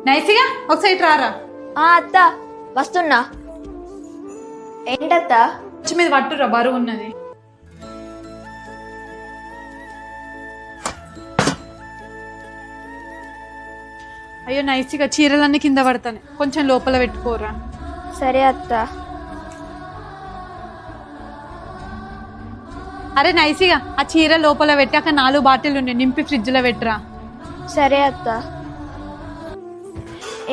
నైసిగా ఒకసారి రారా. అత్త వస్తున్నా. ఏంటత్త? వచ్చి మీద పట్టురా, బరువు ఉన్నది. అయ్యో నైసిగా చీరలన్నీ కింద పడతాను, కొంచెం లోపల పెట్టుకోరా. సరే అత్త. అరే నైసిగా ఆ చీర లోపల పెట్టి అక్కడ 4 బాటిల్ ఉన్నాయి, నింపి ఫ్రిడ్జ్లో పెట్టరా. సరే అత్త.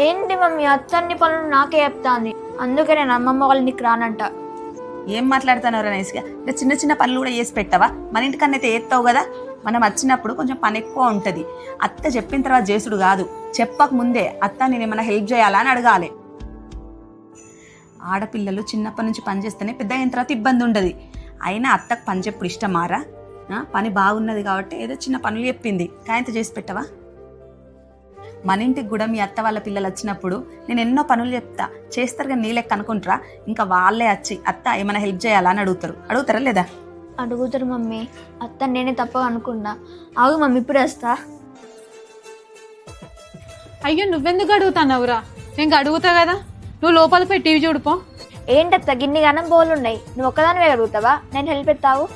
ఏంటి మమ్మీ అత్త అన్ని పనులు నాకే చెప్తాంది, అందుకే నేను అమ్మమ్మ వాళ్ళ నీకు రానంట. ఏం మాట్లాడుతున్నారా నైస్గా? ఇంకా చిన్న చిన్న పనులు కూడా చేసి పెట్టావా? మన ఇంటికన్నైతే ఏస్తావు కదా. మనం వచ్చినప్పుడు కొంచెం పని ఎక్కువ ఉంటుంది. అత్త చెప్పిన తర్వాత చేసుడు కాదు, చెప్పక ముందే అత్త నేను ఏమైనా హెల్ప్ చేయాలా అని అడగాలి. ఆడపిల్లలు చిన్నప్పటి నుంచి పని చేస్తేనే పెద్ద అయిన తర్వాత ఇబ్బంది ఉండదు. అయినా అత్తకు పని చెప్పుడు ఇష్టమారా? పని బాగున్నది కాబట్టి ఏదో చిన్న పనులు చెప్పింది, కాయంత చేసి పెట్టవా? మన ఇంటికి కూడా మీ అత్త వాళ్ళ పిల్లలు వచ్చినప్పుడు నేను ఎన్నో పనులు చెప్తా, చేస్తారు కానీ నీ లెక్క అనుకుంటారా? ఇంకా వాళ్ళే వచ్చి అత్త ఏమైనా హెల్ప్ చేయాలా అని అడుగుతారా లేదా? అడుగుతారు మమ్మీ. అత్త నేనే తప్పగా అనుకున్నా. ఆగు మమ్మీ ఇప్పుడు వస్తా. అయ్యో నువ్వెందుకు అడుగుతానవురా? నేను అడుగుతా కదా, నువ్వు లోపలికి పోయి టీవీ చూడుపో. ఏంటత్త గిన్ని గనం బోలు ఉన్నాయి, నువ్వు ఒక్కదానివే అడుగుతావా? నేను హెల్ప్ ఎత్తావు?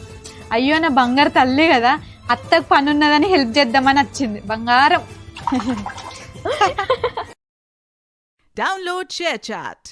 అయ్యో నా బంగారు తల్లి కదా, అత్తకు పని ఉన్నదని హెల్ప్ చేద్దామని వచ్చింది బంగారం. Download ShareChat.